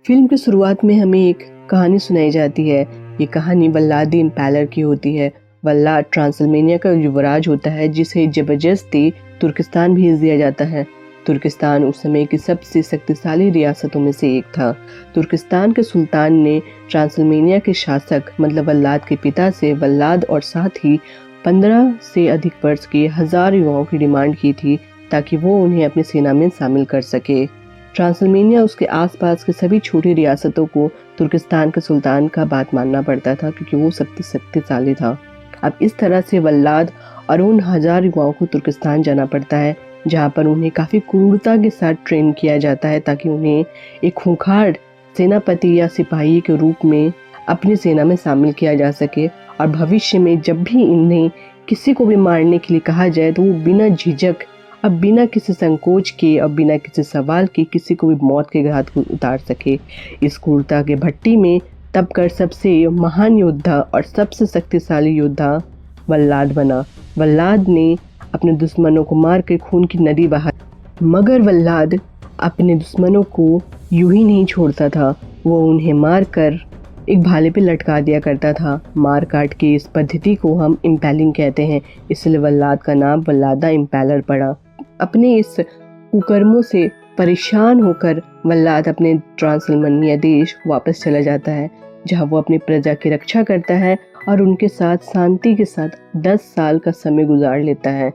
Film की शुरुआत में हमें एक कहानी सुनाई जाती है। ये कहानी वल्लाद द इम्पैलर की होती है। वल्लाद ट्रांसिल्वेनिया का युवराज होता है जिसे जबरदस्ती तुर्किस्तान भेज दिया जाता है। तुर्किस्तान उस समय की सबसे शक्तिशाली रियासतों में से एक था। तुर्किस्तान के सुल्तान ने ट्रांसिल्वेनिया के शासक मतलब वल्लाद के पिता से वल्लाद और साथ ही 15 से अधिक वर्ष के 1000 युवाओं की डिमांड की थी ताकि वो उन्हें अपनी सेना में शामिल कर सके। ट्रांसिल्वेनिया उसके आसपास के सभी छोटी रियासतों को तुर्किस्तान के सुल्तान का बात मानना पड़ता था क्योंकि वो सबसे शक्तिशाली था। अब इस तरह से वल्लाद और उन 1000 युवाओं को तुर्किस्तान जाना पड़ता है जहाँ पर उन्हें काफ़ी क्रूरता के साथ ट्रेन किया जाता है ताकि उन्हें एक खूंखार सेनापति या सिपाही के रूप में अपनी सेना में शामिल किया जा सके और भविष्य में जब भी इन्हें किसी को भी मारने के लिए कहा जाए तो वो बिना झिझक अब बिना किसी संकोच के और बिना किसी सवाल के किसी को भी मौत के घाट को उतार सके। इस क्रूरता के भट्टी में तब कर सबसे महान योद्धा और सबसे शक्तिशाली योद्धा वल्लाद बना। वल्लाद ने अपने दुश्मनों को मार के खून की नदी बहा, मगर वल्लाद अपने दुश्मनों को यूं ही नहीं छोड़ता था। वो उन्हें मार कर एक भाले पे लटका दिया करता था। मार काट के इस पद्धति को हम इम्पैलिंग कहते हैं, इसलिए वल्लाद का नाम वल्लाद द इम्पैलर पड़ा। अपने इस कुकर्मों से परेशान होकर वल्लाद अपने ट्रांसिल्वेनिया देश वापस चला जाता है जहां वो अपनी प्रजा की रक्षा करता है और उनके साथ शांति के साथ 10 साल का समय गुजार लेता है।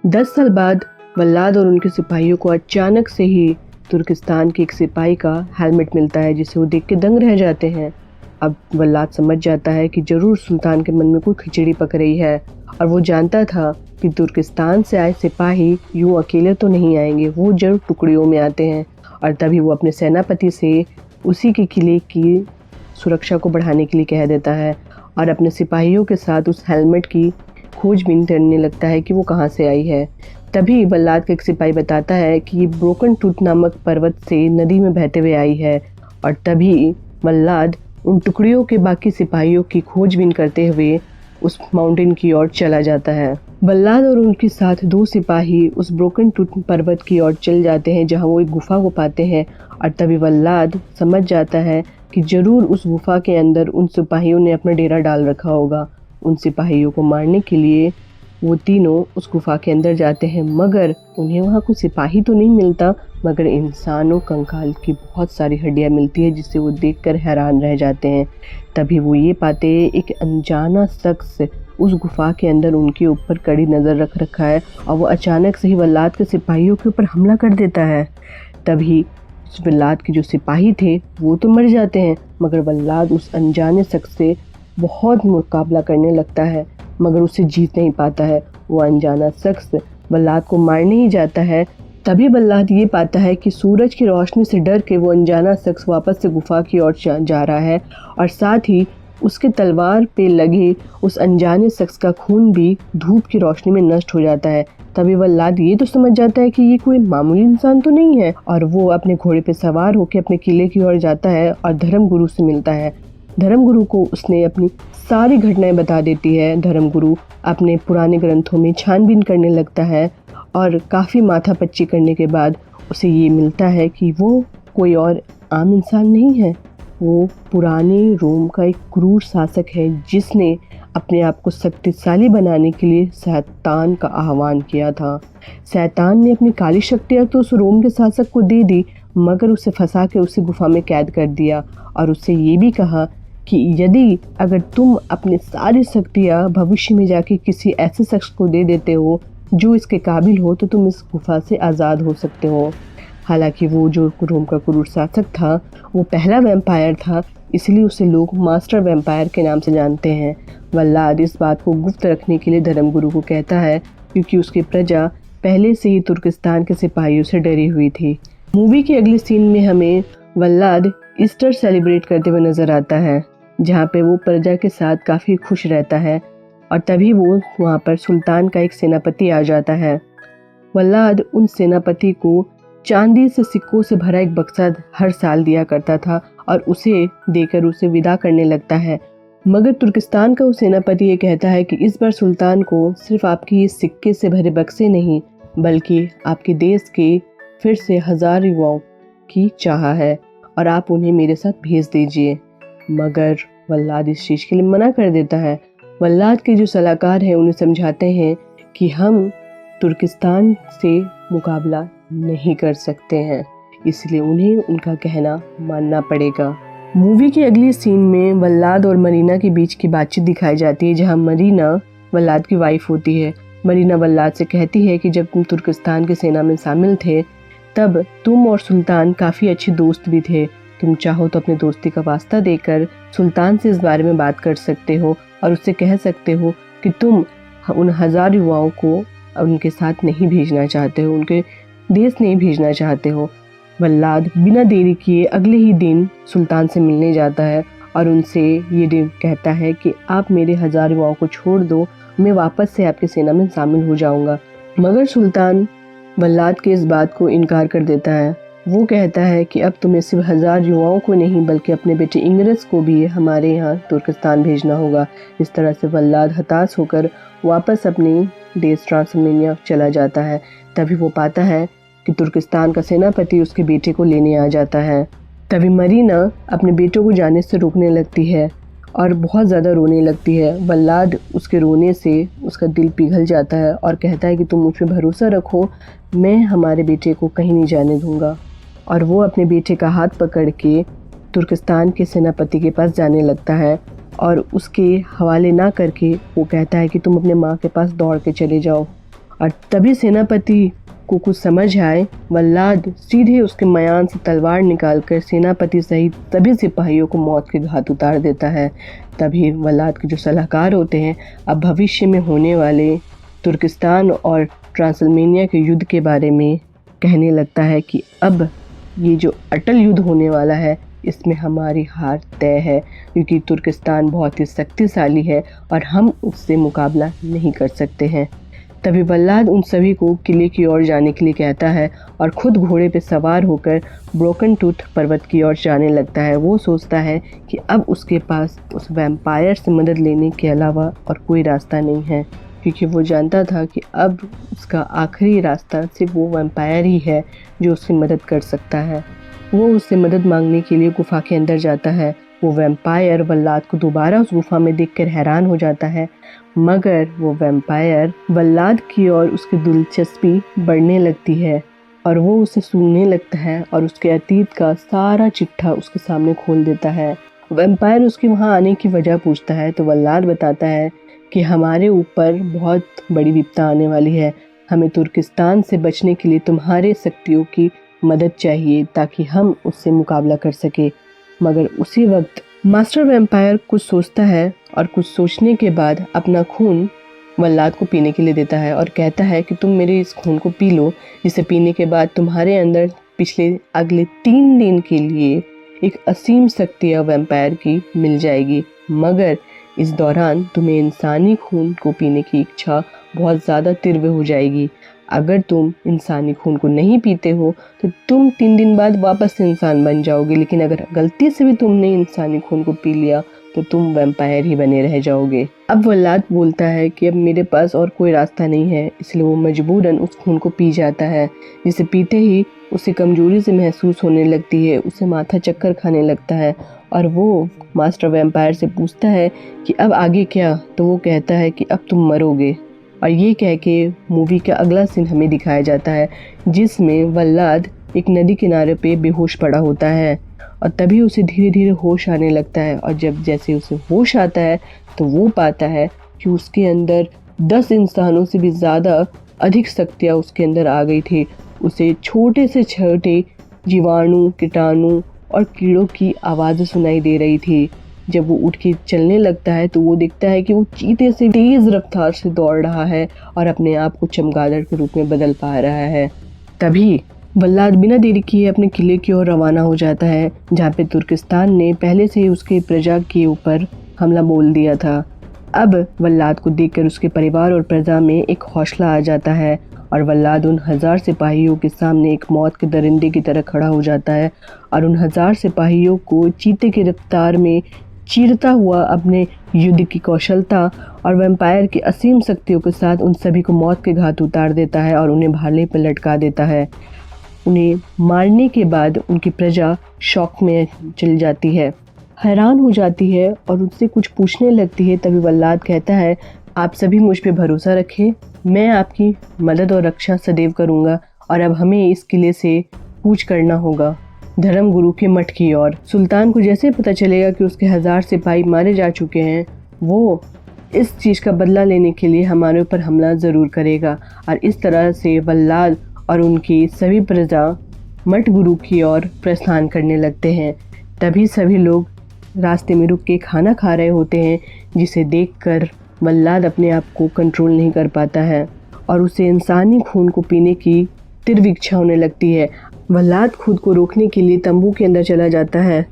10 साल बाद वल्लाद और उनके सिपाहियों को अचानक से ही तुर्किस्तान के एक सिपाही का हेलमेट मिलता है जिसे वो देख के दंग रह जाते हैं। अब वल्लाद समझ जाता है कि जरूर सुल्तान के मन में कोई खिचड़ी पक रही है और वो जानता था कि तुर्किस्तान से आए सिपाही यूं अकेले तो नहीं आएंगे, वो जरूर टुकड़ियों में आते हैं। और तभी वो अपने सेनापति से उसी के किले की सुरक्षा को बढ़ाने के लिए कह देता है और अपने सिपाहियों के साथ उस हेलमेट की खोजबीन करने लगता है कि वो कहाँ से आई है। तभी वल्लाद का एक सिपाही बताता है कि ये ब्रोकन टूथ नामक पर्वत से नदी में बहते हुए आई है और तभी वल्लाद उन टुकड़ियों के बाकी सिपाहियों की खोजबीन करते हुए उस माउंटेन की ओर चला जाता है। वल्लाद और उनके साथ 2 सिपाही उस ब्रोकन टूथ पर्वत की ओर चल जाते हैं जहां वो एक गुफा को पाते हैं और तभी वल्लाद समझ जाता है कि जरूर उस गुफा के अंदर उन सिपाहियों ने अपना डेरा डाल रखा होगा। उन सिपाहियों को मारने के लिए वो तीनों उस गुफा के अंदर जाते हैं मगर उन्हें वहाँ कोई सिपाही तो नहीं मिलता मगर इंसानों कंकाल की बहुत सारी हड्डियाँ मिलती है जिससे वो देखकर हैरान रह जाते हैं। तभी वो ये पाते एक अनजाना शख्स उस गुफा के अंदर उनके ऊपर कड़ी नज़र रख रखा है और वो अचानक से ही वल्लाद के सिपाहियों के ऊपर हमला कर देता है। तभी वल्लाद के जो सिपाही थे वो तो मर जाते हैं मगर वल्लाद उस अनजाने शख्स से बहुत मुकाबला करने लगता है मगर उसे जीत नहीं पाता है। वो अनजाना शख्स वल्लाद को मारने ही जाता है। तभी वल्लाद ये पाता है कि सूरज की रोशनी से डर के वो अनजाना शख्स वापस से गुफा की ओर जा रहा है और साथ ही उसके तलवार पे लगे उस अनजाने शख्स का खून भी धूप की रोशनी में नष्ट हो जाता है। तभी वल्लाद ये तो समझ जाता है कि ये कोई मामूली इंसान तो नहीं है और वो अपने घोड़े पे सवार होकर अपने किले की ओर जाता है और धर्मगुरु से मिलता है। धर्मगुरु को उसने अपनी सारी घटनाएं बता देती है। धर्मगुरु अपने पुराने ग्रंथों में छानबीन करने लगता है और काफ़ी माथापच्ची करने के बाद उसे ये मिलता है कि वो कोई और आम इंसान नहीं है, वो पुराने रोम का एक क्रूर शासक है जिसने अपने आप को शक्तिशाली बनाने के लिए शैतान का आह्वान किया था। शैतान ने अपनी काली शक्तियाँ तो उस रोम के शासक को दे दी मगर उसे फंसा के उसे गुफा में कैद कर दिया और उससे ये भी कहा कि यदि अगर तुम अपनी सारी शक्तियाँ भविष्य में जाके किसी ऐसे शख्स को दे देते हो जो इसके काबिल हो तो तुम इस गुफा से आज़ाद हो सकते हो। हालांकि वो जो रोम का क्रूर शासक था वो पहला वैम्पायर था इसलिए उसे लोग मास्टर वैम्पायर के नाम से जानते हैं। वल्लाद इस बात को गुप्त रखने के लिए धर्मगुरु को कहता है क्योंकि उसकी प्रजा पहले से ही तुर्किस्तान के सिपाहियों से डरी हुई थी। मूवी के अगले सीन में हमें वल्लाद ईस्टर सेलिब्रेट करते हुए नजर आता है जहाँ पे वो प्रजा के साथ काफ़ी खुश रहता है और तभी वो वहाँ पर सुल्तान का एक सेनापति आ जाता है। वल्लाद उन सेनापति को चांदी से सिक्कों से भरा एक बक्सा हर साल दिया करता था और उसे देकर उसे विदा करने लगता है मगर तुर्किस्तान का वो सेनापति ये कहता है कि इस बार सुल्तान को सिर्फ आपकी ये सिक्के से भरे बक्से नहीं बल्कि आपके देश के फिर से 1000 युवाओं की चाह है और आप उन्हें मेरे साथ भेज दीजिए। मगर वल्लाद इस चीज़ के लिए मना कर देता है। वल्लाद के जो सलाहकार हैं उन्हें समझाते हैं कि हम तुर्किस्तान से मुकाबला नहीं कर सकते हैं, इसलिए उन्हें उनका कहना मानना पड़ेगा। मूवी की अगली सीन में वल्लाद और मरीना के बीच की बातचीत दिखाई जाती है, जहां मरीना वल्लाद की वाइफ होती है। मरीना वल्लाद से कहती है कि जब तुम तुर्किस्तान की सेना में शामिल थे तब तुम और सुल्तान काफ़ी अच्छे दोस्त भी थे। तुम चाहो तो अपनी दोस्ती का वास्ता देकर सुल्तान से इस बारे में बात कर सकते हो और उससे कह सकते हो कि तुम उन 1000 युवाओं को उनके साथ नहीं भेजना चाहते हो, उनके देश नहीं भेजना चाहते हो। वल्लाद बिना देरी किए अगले ही दिन सुल्तान से मिलने जाता है और उनसे ये कहता है कि आप मेरे 1000 युवाओं को छोड़ दो, मैं वापस से आपकी सेना में शामिल हो जाऊंगा। मगर सुल्तान वल्लाद के इस बात को इनकार कर देता है। वो कहता है कि अब तुम्हें सिर्फ 1000 युवाओं को नहीं बल्कि अपने बेटे इंग्रज को भी हमारे यहाँ तुर्किस्तान भेजना होगा। इस तरह से वल्लाद हताश होकर वापस अपने देश ट्रांसल्वेनिया चला जाता है। तभी वो पाता है कि तुर्किस्तान का सेनापति उसके बेटे को लेने आ जाता है। तभी मरीना अपने बेटों को जाने से रोकने लगती है और बहुत ज़्यादा रोने लगती है। वल्लाद उसके रोने से उसका दिल पिघल जाता है और कहता है कि तुम मुझ पर भरोसा रखो, मैं हमारे बेटे को कहीं नहीं जाने दूंगा। और वो अपने बेटे का हाथ पकड़ के तुर्किस्तान के सेनापति के पास जाने लगता है और उसके हवाले ना करके वो कहता है कि तुम अपने माँ के पास दौड़ के चले जाओ। और तभी सेनापति को कुछ समझ आए, वल्लाद सीधे उसके मयान से तलवार निकालकर सेनापति सहित सभी सिपाहियों को मौत के घाट उतार देता है। तभी वल्लाद के जो सलाहकार होते हैं अब भविष्य में होने वाले तुर्किस्तान और ट्रांसल्वेनिया के युद्ध के बारे में कहने लगता है कि अब ये जो अटल युद्ध होने वाला है इसमें हमारी हार तय है, क्योंकि तुर्किस्तान बहुत ही शक्तिशाली है और हम उससे मुकाबला नहीं कर सकते हैं। तभी वल्लाद उन सभी को किले की ओर जाने के लिए कहता है और खुद घोड़े पर सवार होकर ब्रोकन टूथ पर्वत की ओर जाने लगता है। वो सोचता है कि अब उसके पास उस वैम्पायर से मदद लेने के अलावा और कोई रास्ता नहीं है, क्योंकि वो जानता था कि अब उसका आखिरी रास्ता सिर्फ वो वैम्पायर ही है जो उसकी मदद कर सकता है। वो उससे मदद मांगने के लिए गुफा के अंदर जाता है। वो वैम्पायर वल्लाद को दोबारा उस गुफा में देखकर हैरान हो जाता है, मगर वो वैम्पायर वल्लाद की ओर उसकी दिलचस्पी बढ़ने लगती है और वो उसे सूंघने लगता है और उसके अतीत का सारा चिट्ठा उसके सामने खोल देता है। वैम्पायर उसके वहाँ आने की वजह पूछता है तो वल्लाद बताता है कि हमारे ऊपर बहुत बड़ी विपदा आने वाली है, हमें तुर्किस्तान से बचने के लिए तुम्हारे शक्तियों की मदद चाहिए ताकि हम उससे मुकाबला कर सके। मगर उसी वक्त मास्टर वैम्पायर कुछ सोचता है और कुछ सोचने के बाद अपना खून वल्लाद को पीने के लिए देता है और कहता है कि तुम मेरे इस खून को पी लो, जिसे पीने के बाद तुम्हारे अंदर पिछले अगले 3 दिन के लिए एक असीम शक्ति वैम्पायर की मिल जाएगी। मगर इस दौरान तुम्हें इंसानी खून को पीने की इच्छा बहुत ज़्यादा तीव्र हो जाएगी। अगर तुम इंसानी खून को नहीं पीते हो तो तुम 3 दिन बाद वापस से इंसान बन जाओगे, लेकिन अगर गलती से भी तुमने इंसानी खून को पी लिया तो तुम वैम्पायर ही बने रह जाओगे। अब वल्लाद बोलता है कि अब मेरे पास और कोई रास्ता नहीं है, इसलिए वो मजबूरन उस खून को पी जाता है, जिसे पीते ही उसे कमजोरी से महसूस होने लगती है, उसे माथा चक्कर खाने लगता है और वो मास्टर वैम्पायर से पूछता है कि अब आगे क्या, तो वो कहता है कि अब तुम मरोगे। और ये कह के मूवी का अगला सीन हमें दिखाया जाता है जिसमें वल्लाद एक नदी किनारे पे बेहोश पड़ा होता है और तभी उसे धीरे धीरे होश आने लगता है। और जब जैसे उसे होश आता है तो वो पाता है कि उसके अंदर 10 इंसानों से भी ज़्यादा अधिक शक्तियाँ उसके अंदर आ गई थी। उसे छोटे से छोटे जीवाणु, कीटाणु और कीड़ों की आवाज़ें सुनाई दे रही थी। जब वो उठ के चलने लगता है तो वो देखता है कि वो चीते से तेज़ रफ्तार से दौड़ रहा है और अपने आप को चमगादड़ के रूप में बदल पा रहा है। तभी वल्लाद बिना देरी किए अपने किले की ओर रवाना हो जाता है, जहाँ पे तुर्किस्तान ने पहले से ही उसके प्रजा के ऊपर हमला बोल दिया था। अब वल्लाद को देखकर उसके परिवार और प्रजा में एक हौसला आ जाता है और वल्लाद उन 1000 सिपाहियों के सामने एक मौत के दरिंदे की तरह खड़ा हो जाता है और उन 1000 सिपाहियों को चीते की रफ्तार में चीरता हुआ अपने युद्ध की कौशलता और वैम्पायर की असीम शक्तियों के साथ उन सभी को मौत के घाट उतार देता है और उन्हें भाले पर लटका देता है। उन्हें मारने के बाद उनकी प्रजा शॉक में चली जाती है, हैरान हो जाती है और उनसे कुछ पूछने लगती है। तभी वल्लाद कहता है, आप सभी मुझ पे भरोसा रखें, मैं आपकी मदद और रक्षा सदैव करूँगा और अब हमें इस किले से कूच करना होगा धर्मगुरु के मठ की ओर। सुल्तान को जैसे पता चलेगा कि उसके 1000 सिपाही मारे जा चुके हैं, वो इस चीज़ का बदला लेने के लिए हमारे ऊपर हमला ज़रूर करेगा। और इस तरह से वल्लाद और उनकी सभी प्रजा मठ गुरु की ओर प्रस्थान करने लगते हैं। तभी सभी लोग रास्ते में रुक के खाना खा रहे होते हैं, जिसे देखकर वल्लाद अपने आप को कंट्रोल नहीं कर पाता है और उसे इंसानी खून को पीने की तीव्र इच्छा होने लगती है। वल्लाद खुद को रोकने के लिए तंबू के अंदर चला जाता है,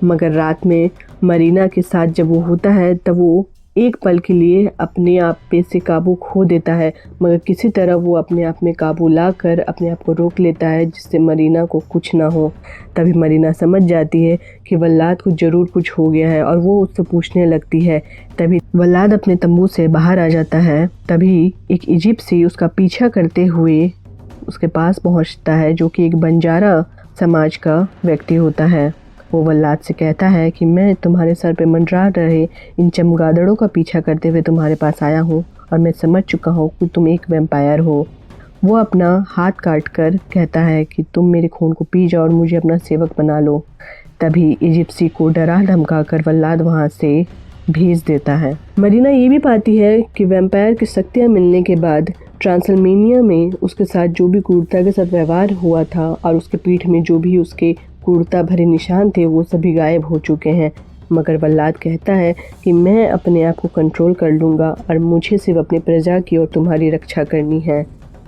मगर रात में मरीना के साथ जब वो होता है तब वो एक पल के लिए अपने आप पे से काबू खो देता है, मगर किसी तरह वो अपने आप में काबू लाकर अपने आप को रोक लेता है, जिससे मरीना को कुछ ना हो। तभी मरीना समझ जाती है कि वल्लाद को ज़रूर कुछ हो गया है और वो उससे पूछने लगती है। तभी वल्लाद अपने तंबू से बाहर आ जाता है। तभी एक इजिप्सी उसका पीछा करते हुए उसके पास पहुंचता है, जो कि एक बंजारा समाज का व्यक्ति होता है। वो वल्लाद से कहता है कि मैं तुम्हारे सर पे मंडरा रहे इन चमगादड़ों का पीछा करते हुए तुम्हारे पास आया हूँ और मैं समझ चुका हूँ कि तुम एक वैम्पायर हो। वो अपना हाथ काट कर कहता है कि तुम मेरे खून को पी जाओ और मुझे अपना सेवक बना लो। तभी इजिप्सी को डरा धमका कर वल्लाद वहाँ से भेज देता है। मरीना ये भी पाती है कि वैम्पायर की शक्तियाँ मिलने के बाद ट्रांसल्मेनिया में उसके साथ जो भी क्रूरता के साथ व्यवहार हुआ था और उसके पीठ में जो भी उसके क्रूरता भरे निशान थे वो सभी गायब हो चुके हैं। मगर वल्लाद कहता है कि मैं अपने आप को कंट्रोल कर लूँगा और मुझे सिर्फ अपनी प्रजा की और तुम्हारी रक्षा करनी है।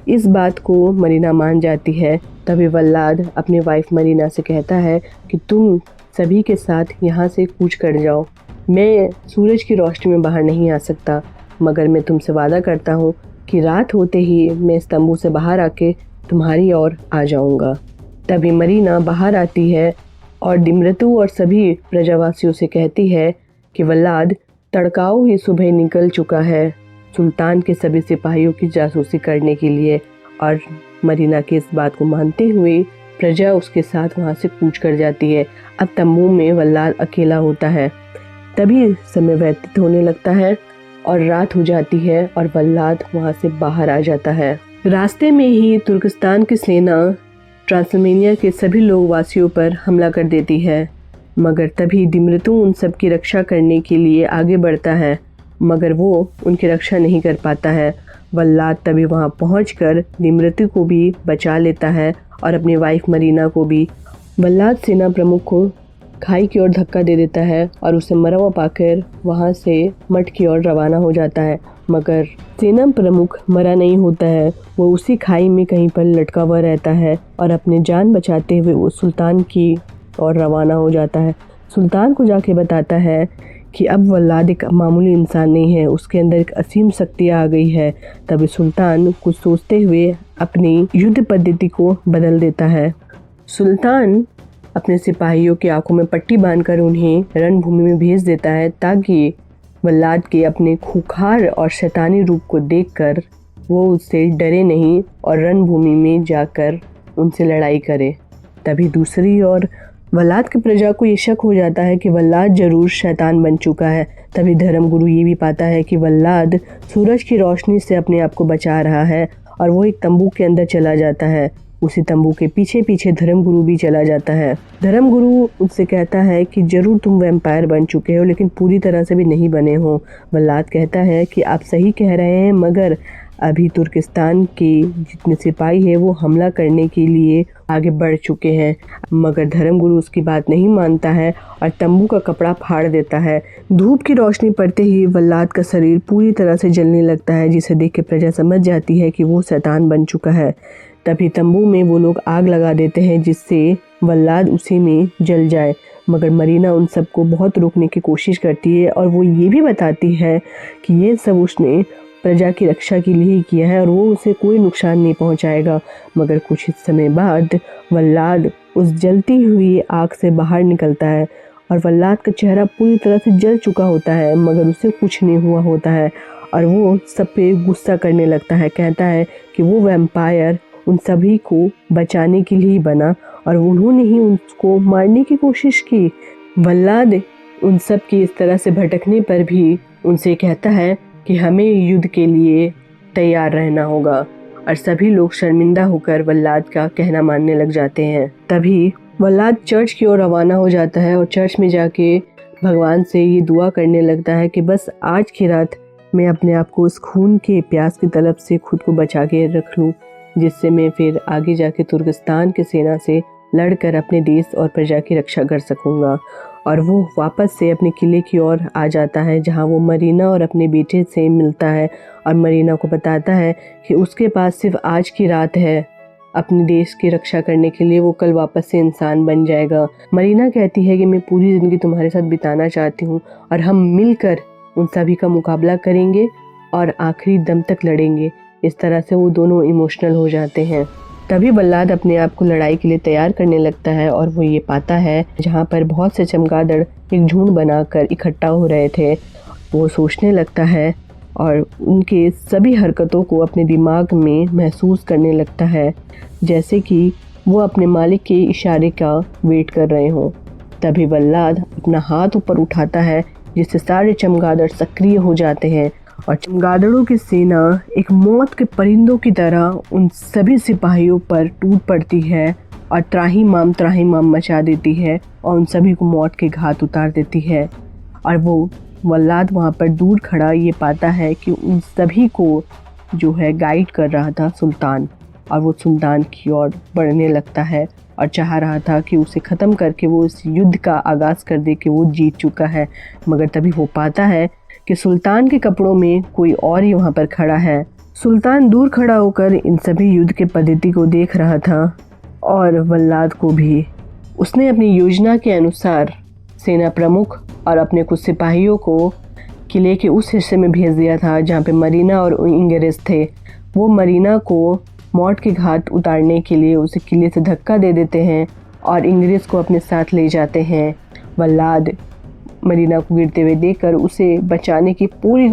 इस बात को मरीना मान जाती है। तभी वल्लाद अपनी वाइफ मरीना से कहता है कि तुम सभी के साथ यहाँ से कूच कर जाओ। मैं सूरज की रोशनी में बाहर नहीं आ सकता, मगर मैं तुमसे वादा करता हूँ कि रात होते ही मैं इस तंबू से बाहर आके तुम्हारी ओर आ जाऊँगा। तभी मरीना बाहर आती है और दिम्रतु और सभी प्रजावासियों से कहती है कि वल्लाद तड़काओ ही सुबह निकल चुका है सुल्तान के सभी सिपाहियों की जासूसी करने के लिए। और मरीना की इस बात को मानते हुए प्रजा उसके साथ वहाँ से कूच कर जाती है। अब तंबू में वल्लाद अकेला होता है। तभी समय व्यतीत होने लगता है और रात हो जाती है और वल्लाद वहाँ से बाहर आ जाता है। रास्ते में ही तुर्किस्तान की सेना ट्रांसल्मेनिया के सभी लोग वासियों पर हमला कर देती है, मगर तभी दिम्रतु उन सब की रक्षा करने के लिए आगे बढ़ता है, मगर वो उनकी रक्षा नहीं कर पाता है। वल्लाद तभी वहाँ पहुंचकर दिम्रतु को भी बचा लेता है और अपनी वाइफ मरीना को भी। वल्लाद सेना प्रमुख को खाई की ओर धक्का दे देता है और उसे मरा हुआ पाकर वहाँ से मठ की ओर रवाना हो जाता है, मगर सेना प्रमुख मरा नहीं होता है। वो उसी खाई में कहीं पर लटका हुआ रहता है और अपने जान बचाते हुए वो सुल्तान की ओर रवाना हो जाता है। सुल्तान को जाके बताता है कि अब वल्लाद एक मामूली इंसान नहीं है, उसके अंदर एक असीम शक्ति आ गई है। तभी सुल्तान कुछ सोचते हुए अपनी युद्ध पद्धति को बदल देता है। सुल्तान अपने सिपाहियों की आंखों में पट्टी बांधकर उन्हें रणभूमि में भेज देता है, ताकि वल्लाद के अपने खूंखार और शैतानी रूप को देखकर वो उससे डरे नहीं और रणभूमि में जाकर उनसे लड़ाई करे। तभी दूसरी ओर वल्लाद की प्रजा को ये शक हो जाता है कि वल्लाद जरूर शैतान बन चुका है। तभी धर्मगुरु ये भी पाता है कि वल्लाद सूरज की रोशनी से अपने आप को बचा रहा है और वो एक तंबू के अंदर चला जाता है। उसी तंबू के पीछे पीछे धर्मगुरु भी चला जाता है। धर्मगुरु उससे कहता है कि जरूर तुम वैम्पायर बन चुके हो, लेकिन पूरी तरह से भी नहीं बने हो। वल्लाद कहता है कि आप सही कह रहे हैं, मगर अभी तुर्किस्तान के जितने सिपाही हैं वो हमला करने के लिए आगे बढ़ चुके हैं। मगर धर्मगुरु उसकी बात नहीं मानता है और तंबू का कपड़ा फाड़ देता है। धूप की रोशनी पड़ते ही वल्लाद का शरीर पूरी तरह से जलने लगता है, जिसे देख के प्रजा समझ जाती है कि वो शैतान बन चुका है। तभी तंबू में वो लोग आग लगा देते हैं, जिससे वल्लाद उसी में जल जाए। मगर मरीना उन सबको बहुत रोकने की कोशिश करती है और वो ये भी बताती है कि ये सब उसने प्रजा की रक्षा के लिए ही किया है और वो उसे कोई नुकसान नहीं पहुंचाएगा। मगर कुछ समय बाद वल्लाद उस जलती हुई आग से बाहर निकलता है और वल्लाद का चेहरा पूरी तरह से जल चुका होता है, मगर उसे कुछ नहीं हुआ होता है और वो सब पे गुस्सा करने लगता है। कहता है कि वो वैम्पायर उन सभी को बचाने के लिए ही बना और उन्होंने ही उसको मारने की कोशिश की। वल्लाद उन सब की इस तरह से भटकने पर भी उनसे कहता है कि हमें युद्ध के लिए तैयार रहना होगा और सभी लोग शर्मिंदा होकर वल्लाद का कहना मानने लग जाते हैं। तभी वल्लाद चर्च की ओर रवाना हो जाता है और चर्च में जाके भगवान से ये दुआ करने लगता है कि बस आज की रात मैं अपने आप को उस खून के प्यास की तलब से खुद को बचा के रख लूँ, जिससे मैं फिर आगे जाके तुर्किस्तान की सेना से लड़कर अपने देश और प्रजा की रक्षा कर सकूँगा। और वो वापस से अपने किले की ओर आ जाता है, जहाँ वो मरीना और अपने बेटे से मिलता है और मरीना को बताता है कि उसके पास सिर्फ आज की रात है अपने देश की रक्षा करने के लिए, वो कल वापस से इंसान बन जाएगा। मरीना कहती है कि मैं पूरी ज़िंदगी तुम्हारे साथ बिताना चाहती हूँ और हम मिलकर उन सभी का मुकाबला करेंगे और आखिरी दम तक लड़ेंगे। इस तरह से वो दोनों इमोशनल हो जाते हैं। तभी वल्लाद अपने आप को लड़ाई के लिए तैयार करने लगता है और वो ये पाता है जहाँ पर बहुत से चमगादड़ एक झुंड बनाकर इकट्ठा हो रहे थे। वो सोचने लगता है और उनके सभी हरकतों को अपने दिमाग में महसूस करने लगता है, जैसे कि वो अपने मालिक के इशारे का वेट कर रहे हों। तभी वल्लाद अपना हाथ ऊपर उठाता है, जिससे सारे चमगादड़ सक्रिय हो जाते हैं और चमगादड़ों की सेना एक मौत के परिंदों की तरह उन सभी सिपाहियों पर टूट पड़ती है और त्राहिमाम मचा देती है और उन सभी को मौत के घाट उतार देती है। और वो वल्लाद वहाँ पर दूर खड़ा ये पाता है कि उन सभी को जो है गाइड कर रहा था सुल्तान, और वो सुल्तान की ओर बढ़ने लगता है और चाह रहा था कि उसे ख़त्म करके वो इस युद्ध का आगाज़ कर दे कि वो जीत चुका है। मगर तभी वो पाता है कि सुल्तान के कपड़ों में कोई और ही वहाँ पर खड़ा है। सुल्तान दूर खड़ा होकर इन सभी युद्ध के पद्धति को देख रहा था और वल्लाद को भी उसने अपनी योजना के अनुसार सेना प्रमुख और अपने कुछ सिपाहियों को किले के उस हिस्से में भेज दिया था जहाँ पे मरीना और इंग्रेज थे। वो मरीना को मौत के घाट उतारने के लिए उसे किले से धक्का दे देते हैं और इंग्रेज को अपने साथ ले जाते हैं। वल्लाद मरीना को गिरते हुए देखकर उसे बचाने की पूरी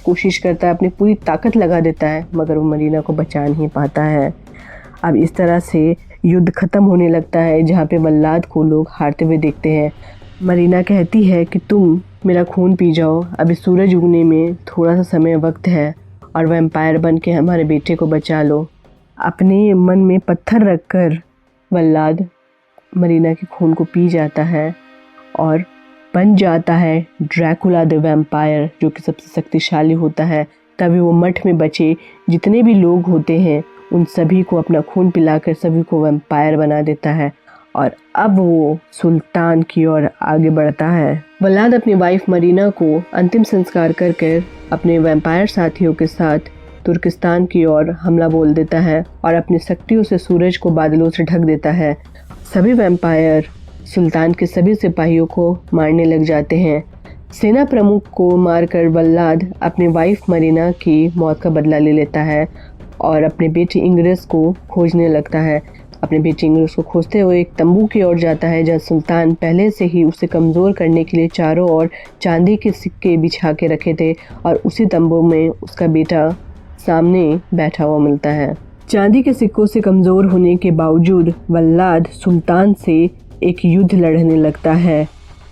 कोशिश करता है, अपनी पूरी ताकत लगा देता है, मगर वो मरीना को बचा नहीं पाता है। अब इस तरह से युद्ध ख़त्म होने लगता है, जहाँ पे वल्लाद को लोग हारते हुए देखते हैं। मरीना कहती है कि तुम मेरा खून पी जाओ, अभी सूरज उगने में थोड़ा सा समय वक्त है और वैम्पायर बन के हमारे बेटे को बचा लो। अपने मन में पत्थर रखकर वल्लाद मरीना के खून को पी जाता है और बन जाता है ड्रैकुला द वैम्पायर, जो कि सबसे शक्तिशाली होता है। तभी वो मठ में बचे जितने भी लोग होते हैं उन सभी को अपना खून पिलाकर सभी को वैम्पायर बना देता है और अब वो सुल्तान की ओर आगे बढ़ता है। वल्लाद अपनी वाइफ मरीना को अंतिम संस्कार कर अपने वैम्पायर साथियों के साथ तुर्किस्तान की ओर हमला बोल देता है और अपनी शक्तियों से सूरज को बादलों से ढक देता है। सभी वैम्पायर सुल्तान के सभी सिपाहियों को मारने लग जाते हैं। सेना प्रमुख को मारकर वल्लाद अपनी वाइफ मरीना की मौत का बदला ले लेता है और अपने बेटे इंग्रेज को खोजने लगता है। अपने बेटे इंग्रेज को खोजते हुए एक तंबू की ओर जाता है, जहाँ सुल्तान पहले से ही उसे कमज़ोर करने के लिए चारों ओर चांदी के सिक्के बिछा के रखे थे और उसी तंबू में उसका बेटा सामने बैठा हुआ मिलता है। चांदी के सिक्कों से कमज़ोर होने के बावजूद वल्लाद सुल्तान से एक युद्ध लड़ने लगता है,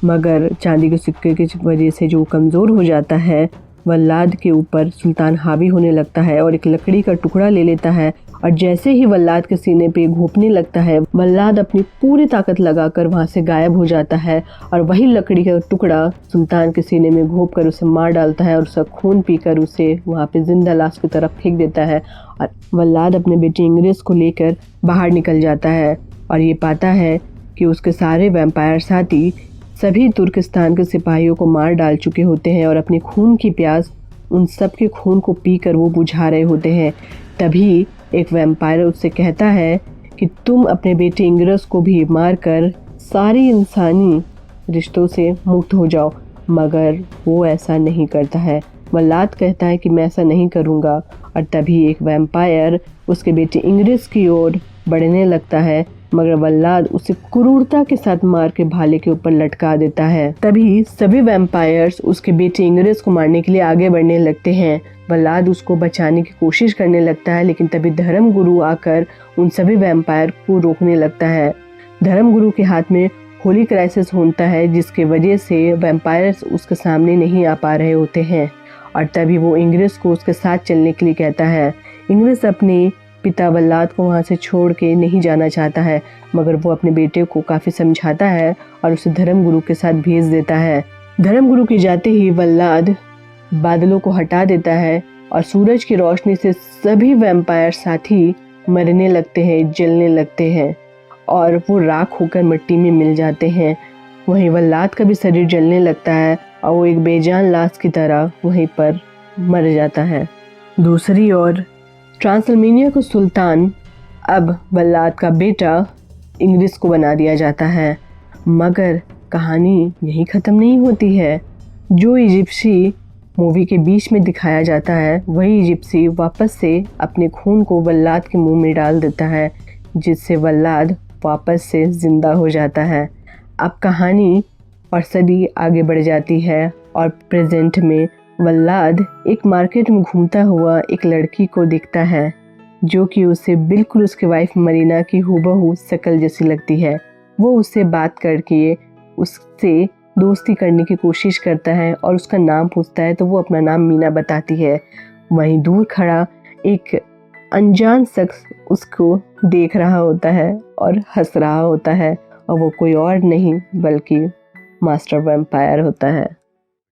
मगर चांदी के सिक्के की वजह से जो कमज़ोर हो जाता है, वल्लाद के ऊपर सुल्तान हावी होने लगता है और एक लकड़ी का टुकड़ा ले लेता है और जैसे ही वल्लाद के सीने पे घोंपने लगता है, वल्लाद अपनी पूरी ताकत लगाकर वहाँ से गायब हो जाता है और वही लकड़ी का टुकड़ा सुल्तान के सीने में घोंप कर उसे मार डालता है और उसका खून पीकर उसे वहाँ पे जिंदा लाश की तरफ फेंक देता है। और वल्लाद अपने बेटे इंग्रेज को लेकर बाहर निकल जाता है और ये पाता है कि उसके सारे वैम्पायर साथी सभी तुर्किस्तान के सिपाहियों को मार डाल चुके होते हैं और अपने खून की प्यास उन सब के खून को पीकर वो बुझा रहे होते हैं। तभी एक वैम्पायर उससे कहता है कि तुम अपने बेटे इंग्रेज को भी मारकर सारी इंसानी रिश्तों से मुक्त हो जाओ, मगर वो ऐसा नहीं करता है। वल्लाद कहता है कि मैं ऐसा नहीं करूँगा और तभी एक वैम्पायर उसके बेटे इंग्रेज की ओर बढ़ने लगता है, मगर वल्लाद उसे क्रूरता के साथ मार के भाले के ऊपर लटका देता है। तभी सभी वैम्पायर्स उसके बेटे इंग्रेस को मारने के लिए आगे बढ़ने लगते हैं। वल्लाद उसको बचाने की कोशिश करने लगता है, लेकिन तभी धर्मगुरु आकर उन सभी वैम्पायर को रोकने लगता है। धर्मगुरु के हाथ में होली क्राइसिस होता है, जिसके वजह से वैम्पायर्स उसके सामने नहीं आ पा रहे होते हैं और तभी वो इंग्रेस को उसके साथ चलने के लिए कहता है। इंग्रेस अपने पिता वल्लाद को वहाँ से छोड़ के नहीं जाना चाहता है, मगर वो अपने बेटे को काफ़ी समझाता है और उसे धर्मगुरु के साथ भेज देता है। धर्मगुरु के जाते ही वल्लाद बादलों को हटा देता है और सूरज की रोशनी से सभी वैम्पायर साथी मरने लगते हैं, जलने लगते हैं और वो राख होकर मिट्टी में मिल जाते हैं। वहीं वल्लाद का भी शरीर जलने लगता है और वो एक बेजान लाश की तरह वहीं पर मर जाता है। दूसरी ओर ट्रांसल्मेनिया को सुल्तान अब वल्लाद का बेटा इंग्रेस को बना दिया जाता है, मगर कहानी यही ख़त्म नहीं होती है। जो इजिप्सी मूवी के बीच में दिखाया जाता है, वही इजिप्सी वापस से अपने खून को वल्लाद के मुंह में डाल देता है, जिससे वल्लाद वापस से ज़िंदा हो जाता है। अब कहानी और सदी आगे बढ़ जाती है और प्रेजेंट में वल्लाद एक मार्केट में घूमता हुआ एक लड़की को दिखता है, जो कि उसे बिल्कुल उसकी वाइफ मरीना की हूबहू शक्ल जैसी लगती है। वो उससे बात करके उससे दोस्ती करने की कोशिश करता है और उसका नाम पूछता है, तो वो अपना नाम मीना बताती है। वहीं दूर खड़ा एक अनजान शख्स उसको देख रहा होता है और हंस रहा होता है, और वो कोई और नहीं बल्कि मास्टर वैम्पायर होता है।